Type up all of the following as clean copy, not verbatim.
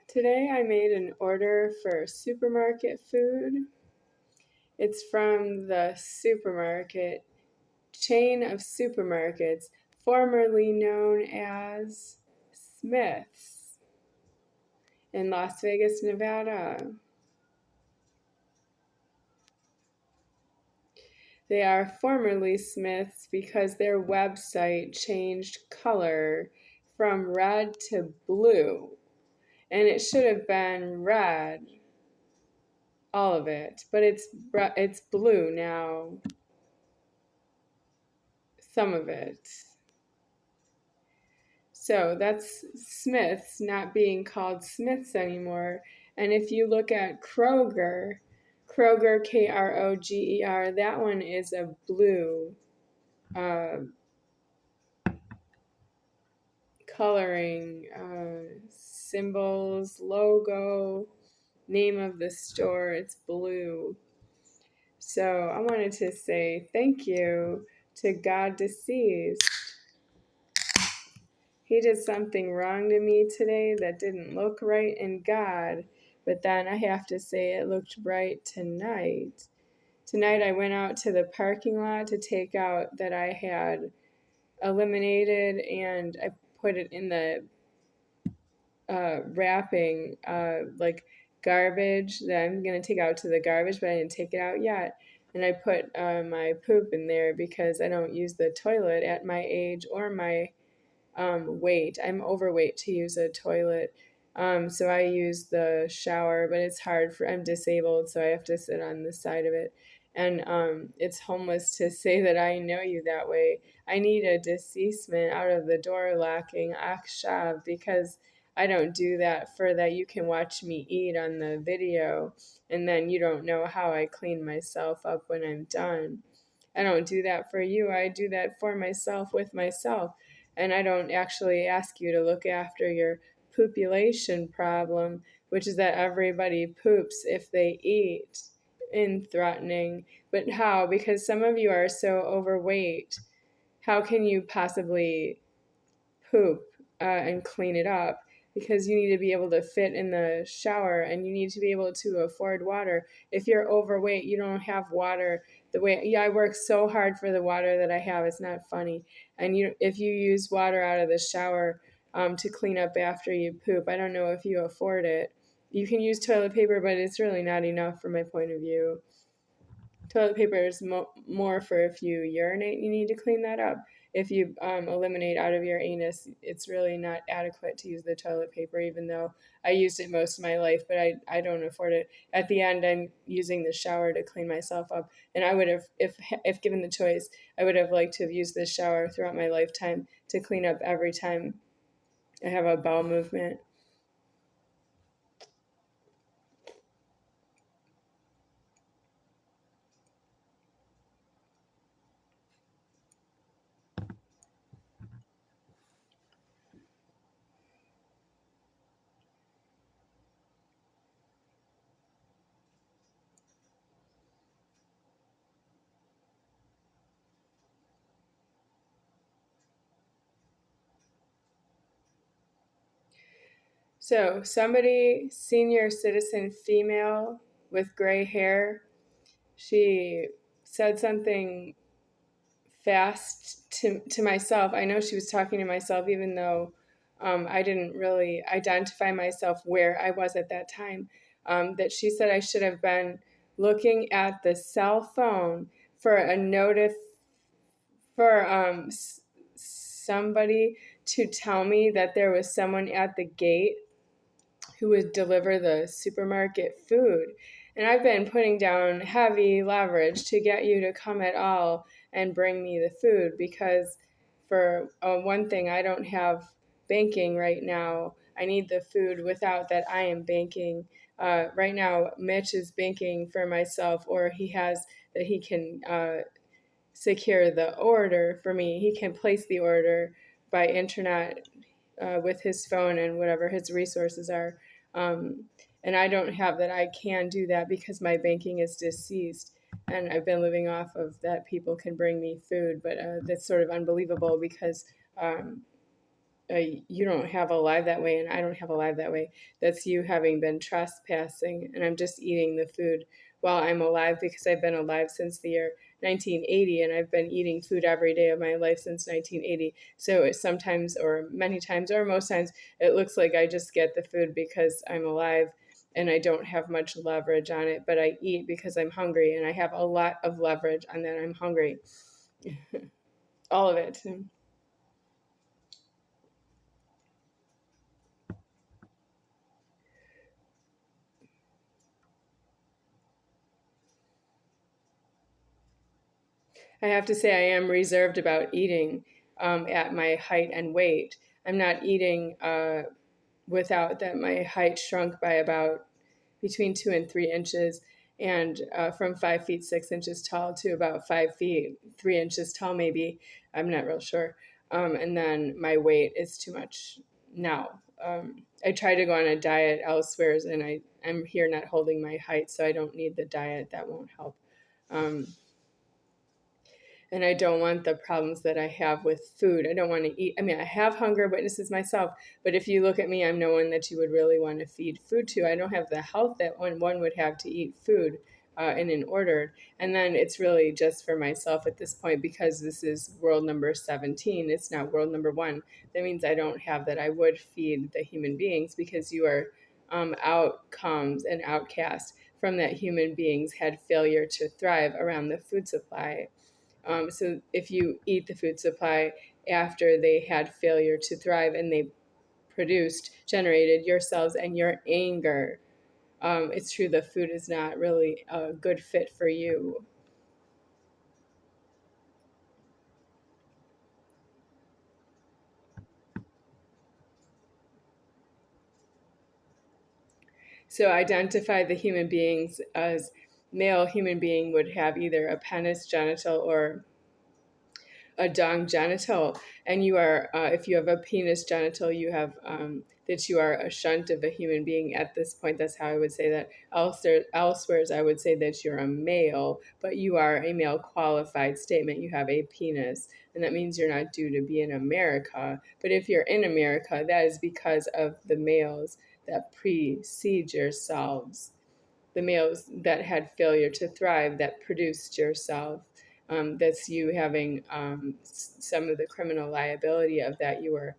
Today I made an order for supermarket food. It's from the supermarket chain of supermarkets formerly known as Smith's in Las Vegas, Nevada. They are formerly Smith's because their website changed color from red to blue, and it should have been red, all of it, but it's blue now, some of it. So that's Smith's not being called Smith's anymore. And if you look at Kroger, Kroger, that one is a blue coloring, symbols, logo, name of the store, it's blue. So I wanted to say thank you to God deceased. He did something wrong to me today that didn't look right in God, but then I have to say it looked right tonight. Tonight I went out to the parking lot to take out that I had eliminated, and I put it in the wrapping, like garbage that I'm going to take out to the garbage, but I didn't take it out yet. And I put my poop in there because I don't use the toilet at my age or my weight. I'm overweight to use a toilet. So I use the shower, but it's hard I'm disabled, so I have to sit on the side of it. And it's homeless to say that I know you that way. I need a deceasement out of the door locking akshav because I don't do that for that. You can watch me eat on the video, and then you don't know how I clean myself up when I'm done. I don't do that for you. I do that for myself with myself. And I don't actually ask you to look after your population problem, which is that everybody poops if they eat in threatening. But how? Because some of you are so overweight. How can you possibly poop and clean it up? Because you need to be able to fit in the shower and you need to be able to afford water. If you're overweight, you don't have water the way. Yeah, I work so hard for the water that I have. It's not funny. And if you use water out of the shower to clean up after you poop, I don't know if you afford it. You can use toilet paper, but it's really not enough from my point of view. Toilet paper is more for if you urinate, you need to clean that up. If you eliminate out of your anus, it's really not adequate to use the toilet paper, even though I used it most of my life, but I don't afford it. At the end, I'm using the shower to clean myself up. And I would have, if given the choice, I would have liked to have used the shower throughout my lifetime to clean up every time I have a bowel movement. So, somebody, senior citizen female with gray hair, she said something fast to myself. I know she was talking to myself, even though I didn't really identify myself where I was at that time. That she said I should have been looking at the cell phone for a for somebody to tell me that there was someone at the gate who would deliver the supermarket food. And I've been putting down heavy leverage to get you to come at all and bring me the food because, for one thing, I don't have banking right now. I need the food without that I am banking. Right now, Mitch is banking for myself, or he has that he can secure the order for me. He can place the order by internet with his phone and whatever his resources are. And I don't have that. I can do that because my banking is deceased. And I've been living off of that. People can bring me food, but that's sort of unbelievable because you don't have a life that way and I don't have a life that way. That's you having been trespassing, and I'm just eating the food while I'm alive because I've been alive since the year 1980, and I've been eating food every day of my life since 1980. So it sometimes, or many times, or most times, it looks like I just get the food because I'm alive and I don't have much leverage on it, but I eat because I'm hungry, and I have a lot of leverage on that I'm hungry. All of it. I have to say, I am reserved about eating at my height and weight. I'm not eating without that. My height shrunk by about between 2 and 3 inches, and from 5 feet 6 inches tall to about 5 feet 3 inches tall, maybe. I'm not real sure. And then my weight is too much now. I try to go on a diet elsewhere, and I'm here not holding my height, so I don't need the diet. That won't help. Um, and I don't want the problems that I have with food. I don't want to eat. I mean, I have hunger witnesses myself, but if you look at me, I'm no one that you would really want to feed food to. I don't have the health that one would have to eat food in an order. And then it's really just for myself at this point because this is world number 17. It's not world number 1. That means I don't have that. I would feed the human beings because you are outcomes and outcast from that human beings had failure to thrive around the food supply. So if you eat the food supply after they had failure to thrive and they generated your cells and your anger, it's true the food is not really a good fit for you. So identify the human beings as male human being would have either a penis genital or a dong genital, and you are, if you have a penis genital, you have that you are a shunt of a human being at this point. That's how I would say that. Elsewhere, I would say that you're a male, but you are a male qualified statement. You have a penis, and that means you're not due to be in America. But if you're in America, that is because of the males that precede yourselves, the males that had failure to thrive that produced yourself. That's you having some of the criminal liability of that you were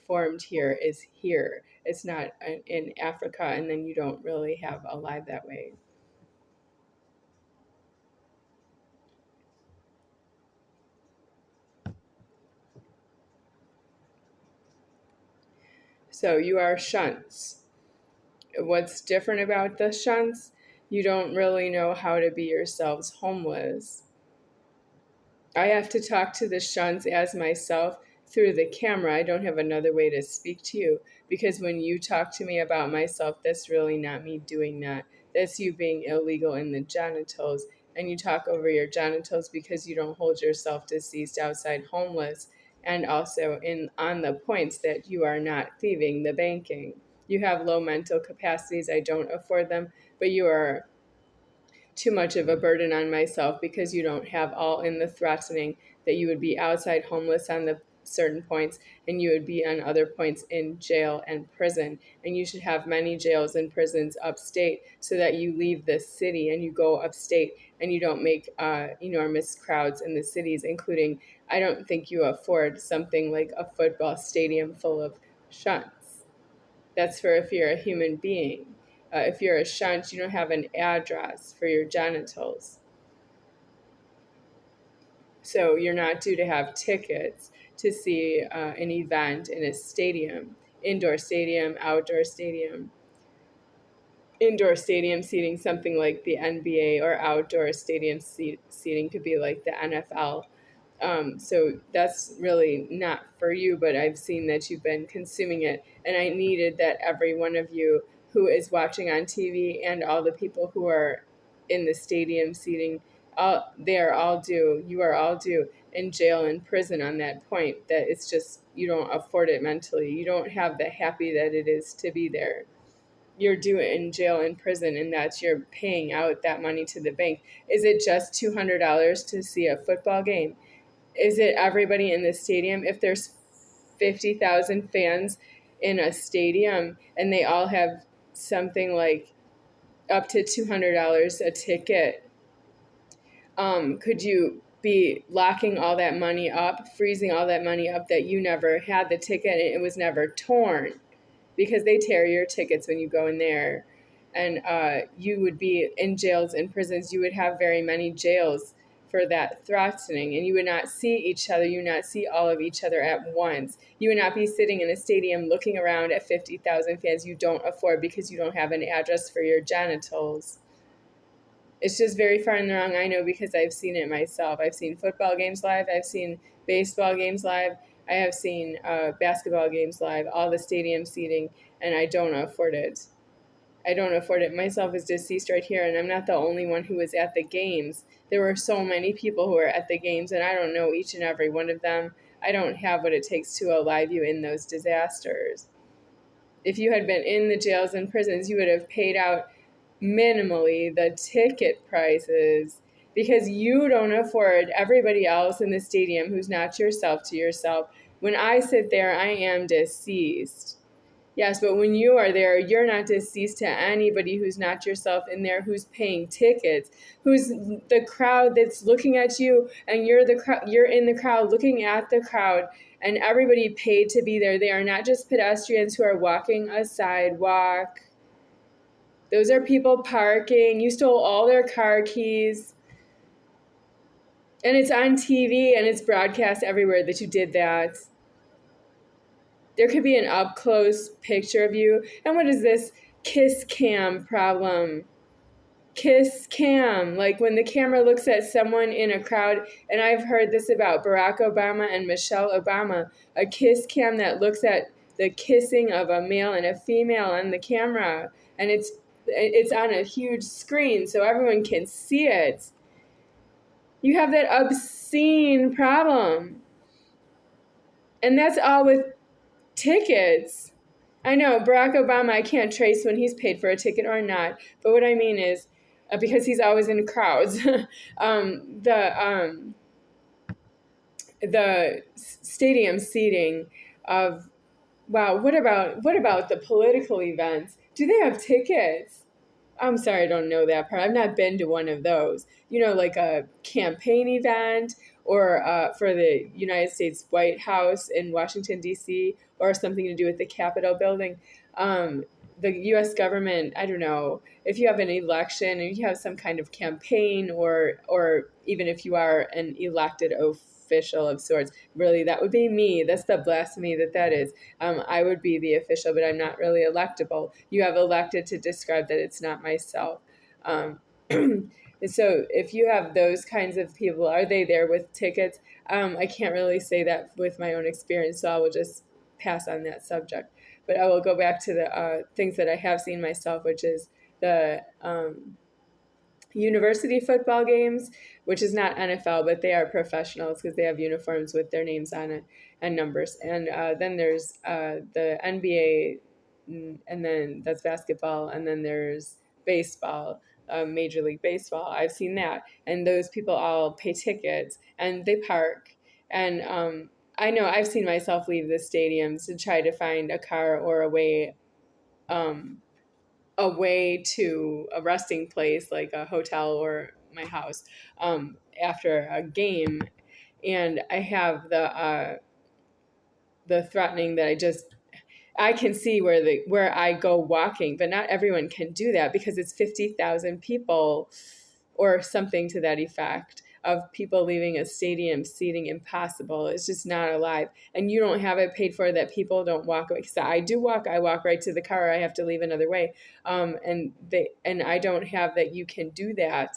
formed here is here. It's not in Africa, and then you don't really have a life that way. So you are shunts. What's different about the shunts? You don't really know how to be yourselves homeless. I have to talk to the shunts as myself through the camera. I don't have another way to speak to you because when you talk to me about myself, that's really not me doing that. That's you being illegal in the genitals. And you talk over your genitals because you don't hold yourself deceased outside homeless. And also in on the points that you are not thieving the banking. You have low mental capacities. I don't afford them, but you are too much of a burden on myself because you don't have all in the threatening that you would be outside homeless on the certain points and you would be on other points in jail and prison, and you should have many jails and prisons upstate so that you leave the city and you go upstate and you don't make enormous crowds in the cities, including I don't think you afford something like a football stadium full of shunts. That's for if you're a human being. If you're a shunt, you don't have an address for your genitals. So you're not due to have tickets to see an event in a stadium, indoor stadium, outdoor stadium. Indoor stadium seating, something like the NBA, or outdoor stadium seating could be like the NFL. So that's really not for you, but I've seen that you've been consuming it. And I needed that every one of you who is watching on TV and all the people who are in the stadium seating, they are all due. You are all due in jail and prison on that point. That it's just, you don't afford it mentally. You don't have the happy that it is to be there. You're due in jail and prison, and that's you're paying out that money to the bank. Is it just $200 to see a football game? Is it everybody in the stadium? If there's 50,000 fans in a stadium, and they all have something like up to $200 a ticket. Could you be locking all that money up, freezing all that money up that you never had the ticket and it was never torn? Because they tear your tickets when you go in there. And you would be in jails and prisons. You would have very many jails for that threatening. And you would not see each other. You would not see all of each other at once. You would not be sitting in a stadium looking around at 50,000 fans you don't afford because you don't have an address for your genitals. It's just very far in the wrong, I know, because I've seen it myself. I've seen football games live. I've seen baseball games live. I have seen basketball games live, all the stadium seating, and I don't afford it. I don't afford it. Myself is deceased right here, and I'm not the only one who was at the games. There were so many people who were at the games, and I don't know each and every one of them. I don't have what it takes to alive you in those disasters. If you had been in the jails and prisons, you would have paid out minimally the ticket prices because you don't afford everybody else in the stadium who's not yourself to yourself. When I sit there, I am deceased. Yes, but when you are there, you're not deceased to anybody who's not yourself in there, who's paying tickets, who's the crowd that's looking at you, and you're in the crowd looking at the crowd, and everybody paid to be there. They are not just pedestrians who are walking a sidewalk. Those are people parking. You stole all their car keys. And it's on TV and it's broadcast everywhere that you did that. There could be an up-close picture of you. And what is this kiss cam problem? Kiss cam, like when the camera looks at someone in a crowd, and I've heard this about Barack Obama and Michelle Obama, a kiss cam that looks at the kissing of a male and a female on the camera, and it's on a huge screen so everyone can see it. You have that obscene problem. And that's all with tickets. I know Barack Obama, I can't trace when he's paid for a ticket or not, but what I mean is, because he's always in crowds, the stadium seating of, wow, what about the political events? Do they have tickets? I'm sorry, I don't know that part. I've not been to one of those. Like a campaign event or for the United States White House in Washington, D.C., or something to do with the Capitol building. The U.S. government, I don't know, if you have an election and you have some kind of campaign or even if you are an elected official of sorts, really, that would be me. That's the blasphemy that is. I would be the official, but I'm not really electable. You have elected to describe that it's not myself. So if you have those kinds of people, are they there with tickets? I can't really say that with my own experience, so I will just pass on that subject. But I will go back to the things that I have seen myself, which is the university football games, which is not NFL, but they are professionals because they have uniforms with their names on it and numbers. And then there's the NBA, and then that's basketball, and then there's baseball, Major League Baseball. I've seen that. And those people all pay tickets, and they park. And I know I've seen myself leave the stadiums to try to find a car or a way to a resting place like a hotel or my house after a game, and I have the threatening that I can see where I go walking, but not everyone can do that because it's 50,000 people or something to that effect of people leaving a stadium seating impossible. It's just not alive. And you don't have it paid for that people don't walk away. Because I do walk. I walk right to the car. I have to leave another way. And I don't have that you can do that.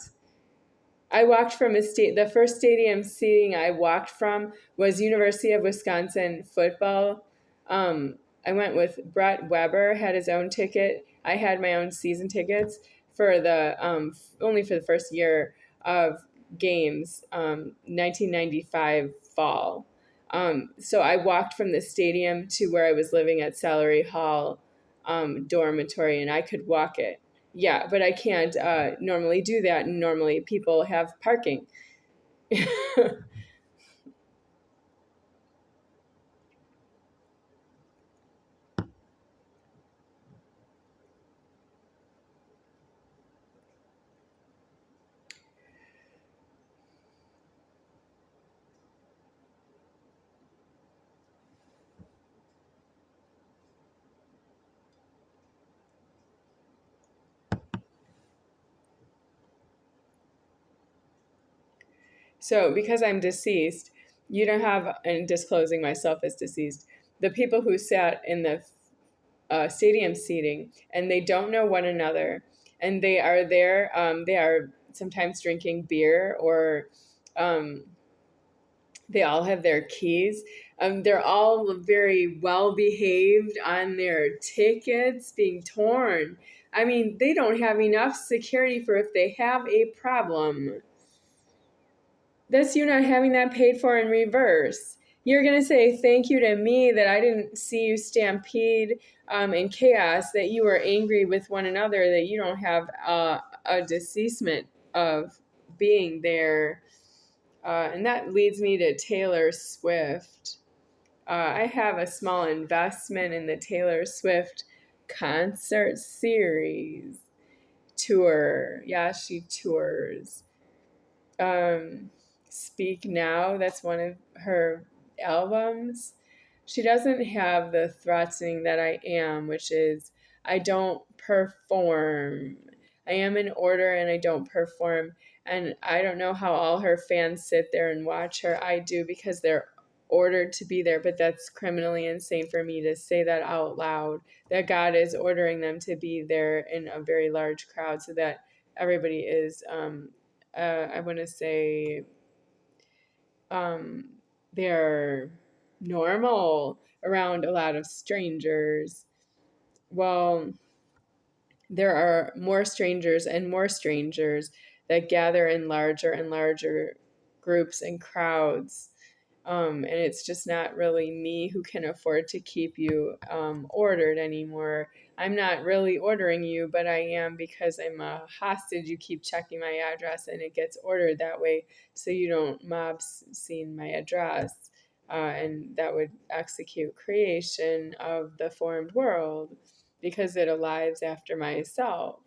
I walked from the first stadium seating I walked from was University of Wisconsin football. I went with Brett Weber, had his own ticket. I had my own season tickets for the only for the first year of games, 1995 fall. So I walked from the stadium to where I was living at Salary Hall dormitory, and I could walk it. Yeah, but I can't normally do that. Normally people have parking. So because I'm deceased, you don't have, and disclosing myself as deceased, the people who sat in the stadium seating and they don't know one another, and they are there, they are sometimes drinking beer, or um, they all have their keys. They're all very well behaved on their tickets being torn. I mean, they don't have enough security for if they have a problem. That's you not having that paid for in reverse. You're going to say thank you to me that I didn't see you stampede in chaos, that you were angry with one another, that you don't have a deceasement of being there. And that leads me to Taylor Swift. I have a small investment in the Taylor Swift concert series tour. Yeah, she tours. um, Speak Now, that's one of her albums. She doesn't have the threatening that I am, which is I don't perform. I am in order and I don't perform. And I don't know how all her fans sit there and watch her. I do, because they're ordered to be there, but that's criminally insane for me to say that out loud, that God is ordering them to be there in a very large crowd so that everybody is I want to say um, they're normal around a lot of strangers. Well, there are more strangers and more strangers that gather in larger and larger groups and crowds. And it's just not really me who can afford to keep you ordered anymore. I'm not really ordering you, but I am, because I'm a hostage. You keep checking my address and it gets ordered that way, so you don't mob scene my address. And that would execute creation of the formed world, because it alives after myself.